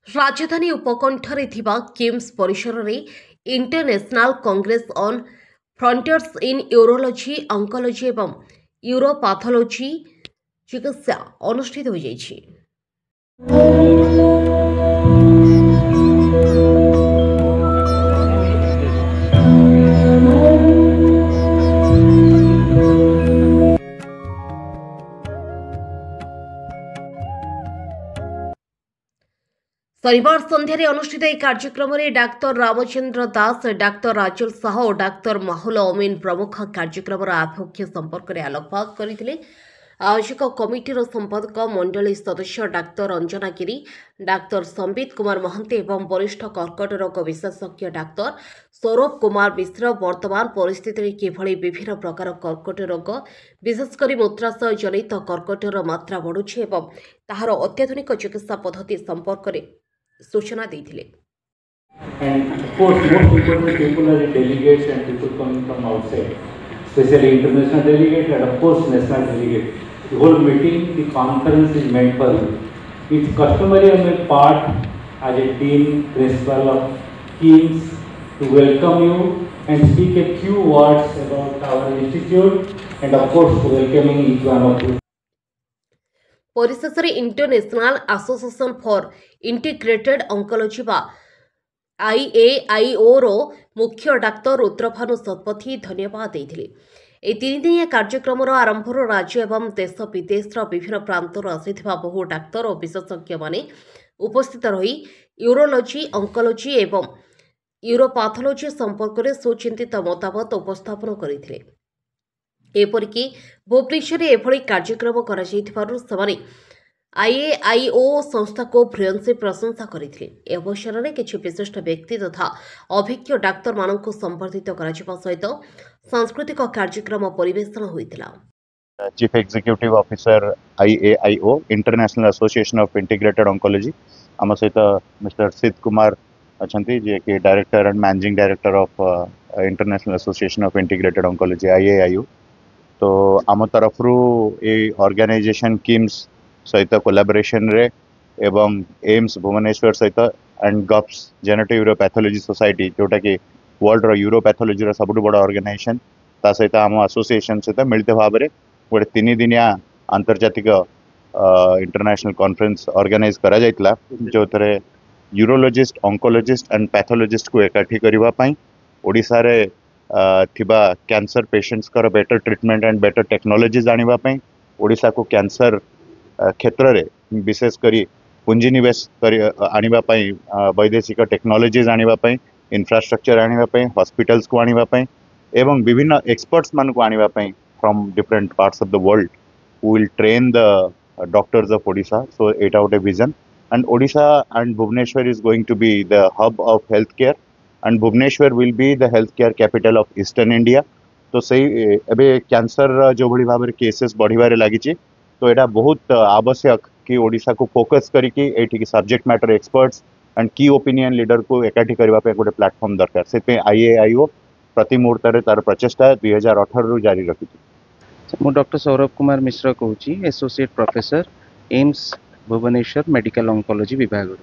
राजधानी उपकंठरे थिबा किम्स परिसर रे international Congress on frontiers in urology oncology एवं यूरोपैथोलॉजी चिकित्सा अनुष्ठित हो जाइछि। शनिवार सन्ध्यारे अनुष्ठित एक कार्यक्रम में डाक्तर रामचंद्र दास, डाक्तर राजुल साह और डाक्तर माहुल अमीन प्रमुख कार्यक्रम आभिमुख्य संपर्क में आलोकपात करते। आयोजक कमिटीर संपादक मंडली सदस्य डाक्तर अंजना गिरी, डाक्तर संबित कुमार महंती एवं वरिष्ठ कर्कट रोग विशेषज्ञ डाक्तर सौरभ कुमार मिश्र वर्तमान परिस्थिति किभली विभिन्न प्रकार कर्कट रोग विशेषकर मूत्राशय जनित कर्कटर मात्रा बढ़ुछि एवं ताहार अत्याधुनिक चिकित्सा पद्धति संपर्क में सूचना देथिले। And of course, most important people are the delegates and people coming from outside, especially international delegates and of course national delegates. The whole meeting, the conference is meant for you. It's customary on my part as a dean, principal of KIMS to welcome you and speak a few words about our institute and of course welcoming each one of you. परिशेषे international association for integrated oncology बा IAIO रो मुख्य doctor रुद्रभानु Satpathy धन्यवाद देथिले। ए तीन दिनिया कार्यक्रम आरंभर राज्य एवं देश विदेश विभिन्न प्रांतर आसिथिबा बहु डाक्तर और विशेषज्ञ माने उपस्थित रही यूरोलॉजी, ऑन्कोलॉजी एवं यूरोपैथोलॉजी संपर्क में सुचिंतित मतामत उपस्थापन करथिले। एपरिकी भुवनेश्वर एभली कार्यक्रम करा जायथिबारु समाने IAIO संस्था को भ्रियंसी प्रशंसा करथिले। ए अवसर में किछि विशिष्ट व्यक्ति तथा अभिज्ञ डाक्तर मानकु संबर्धित करा जिबा सहित सांस्कृतिक कार्यक्रम परिवेषण होइतिला। Chief executive officer IAIO international association of integrated oncology आम सहित मिस्टर सिद्ध कुमार अछंती जे कि director and managing director of international association of integrated oncology IAIO। तो आम तरफ ये ऑर्गेनाइजेशन किम्स सहित कोलैबोरेशन रे एवं एम्स भुवनेश्वर सहित एंड गप्स जेनेटिव यूरोपैथोलॉजी सोसाइटी जोटा कि वर्ल्ड रो यूरोपैथोलॉजी रो सबुठ बड़ ऑर्गेनाइजेशन ता सहित आम एसोसिएशन सहित मिलित भाव में गोटे 3 दिनिया आंतर्जातिक इंटरनेशनल कॉन्फ्रेंस ऑर्गेनाइज करा जायतिला जो थरे यूरोलॉजिस्ट, ऑन्कोलॉजिस्ट एंड पैथोलॉजिस्ट को एकाठी करबा पई ओडिसा रे थिबा कैंसर पेशेंट्स कर better treatment and better technology जानिबा पई ओडिसा को कैंसर क्षेत्र रे विशेष करी पुंजीनिवेश आनिबा पई वैदेशिक टेक्नोलॉजी आनिबा पई इंफ्रास्ट्रक्चर आनिबा पई हॉस्पिटल्स को आनिबा पई एवं विभिन्न एक्सपर्ट्स मान को आनिबा पई from different parts of the world who will train the doctors of Odisha. So it out a vision, and Odisha and Bhubaneswar is going to be the hub of healthcare, and Bhubaneswar will be the healthcare capital of Eastern India. तो सही एबे cancer जो भली भाव में cases बढ़िबारे लागिछि तो एटा बहुत आवश्यक कि ओडिशा को फोकस करिकि एठी कि सब्जेक्ट मैटर एक्सपर्ट्स एंड की ओपिनियन लीडर को एकाठी करबा पे गोटे प्लेटफॉर्म दरकार से IAIO प्रति मुहूर्त रे तार प्रचेष्टा 2018 रु जारी रखिछि। मु डॉक्टर सौरभ कुमार मिश्र कहूँ associate professor AIIMS Bhubaneswar medical oncology विभाग।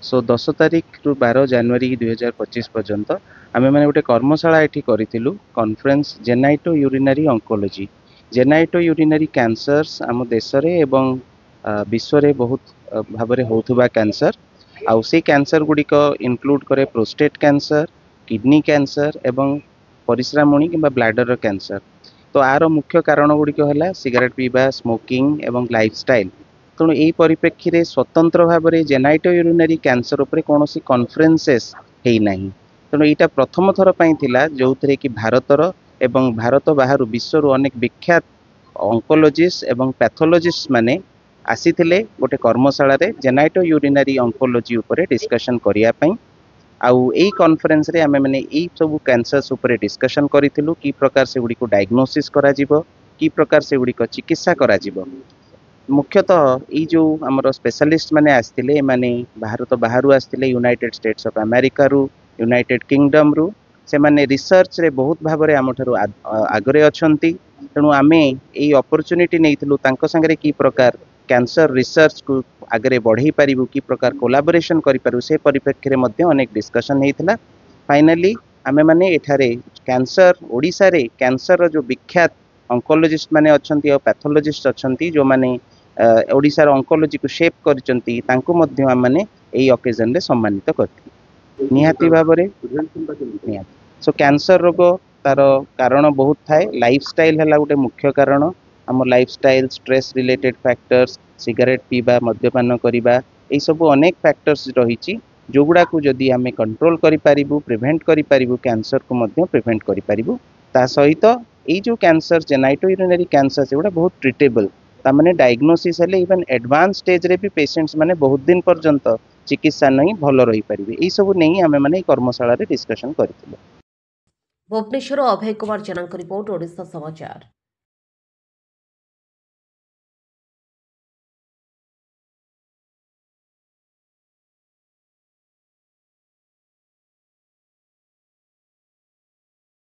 सो 10 तारीख रु 12 जनवरी 2025 पर्यंत आम मैंने गोटे कर्मशाला ये करूँ conference genito urinary oncology. Genito urinary cancers आम देश में एवं विश्व में बहुत भाव में होता कैंसर आउ से कैंसर गुड़िक इनक्लूड करे प्रोस्टेट कैंसर, किडनी कैंसर एवं परिस्रामुणी कि ब्लैडर कैंसर। तो आर मुख्य कारण गुड़िक है सिगरेट पीवा, स्मोकिंग एवं लाइफस्टाइल। तेणु यही परिप्रेक्षी में स्वतंत्र भाव में जेनाइटो यूरिनरी कैंसर उपर कौन कॉन्फ्रेंसेस है। तेणु यहाँ प्रथम थर पाई जो थे कि भारतर एवं भारत बाहर विश्व अनेक विख्यात ऑन्कोलॉजिस्ट एवं पैथोलॉजिस्ट माने आसीथिले गोटे कर्मशाला रे जेनाइटो यूरिनरी ऑन्कोलॉजी उपर डिस्कशन करने। आउ यही कॉन्फ्रेंस रे आमे माने यही सब कैंसर्स उपर डिस्कशन करिथिलु कि प्रकार से गुडी को डायग्नोसिस करा जिवो, कि प्रकार से गुडी को चिकित्सा करा जिवो। मुख्यतः ये जो आमर स्पेशलिस्ट माने आस्थिले माने भारत बाहरु आस्थिले यूनाइटेड स्टेट्स ऑफ अमेरिका रु, यूनाइटेड किंगडम रु से माने रिसर्च रे बहुत भाव में आमठारु आगरे अछंती। तेणु आमे यही अपॉर्चुनिटी नैथिलु तांको संगे कि प्रकार कैंसर रिसर्च को आगे बढ़ई पारिबु कि प्रकार कोलाबोरेशन करि पारु से परिप्रेक्षी में अनेक डिस्कशन होता। फाइनाली आमे माने एठारे कैंसर ओडिशा रे कैंसर जो विख्यात ऑन्कोलॉजिस्ट माने अछंती और पैथोलॉजिस्ट अछंती जो माने ओडिशा रो ऑन्कोलॉजी को शेप करचंती तांको मध्ये आम माने एई ओकेजन रे सम्मानित करथि निहाती भाबरे निहाती। सो कैंसर रोग तार कारण बहुत थाए। लाइफस्टाइल है गोटे मुख्य कारण। आम lifestyle stress related factors cigarette पीबा मद्यपान करवा यही सब अनेक फैक्टर्स रही जोगुड़ा को जदि आम कंट्रोल करूँ प्रिभेंट करूँ कैंसर को मध्य प्रिभेंट करूँ ता सहित यही जो कैंसर जेनाइटो यूरिनरी कैंसर से बहुत ट्रिटेबल तामाने डायग्नोसिस हेले इवन एडवांस स्टेज रे भी पेशेंट्स माने बहुत दिन पर्यंत चिकित्सा नहीं भल रही पारे। यही सब नहीं आम मैंने कर्मशाला डिस्कसन करथिलु। भुवनेश्वर अभय कुमार जेना रिपोर्ट ओडिशा समाचार।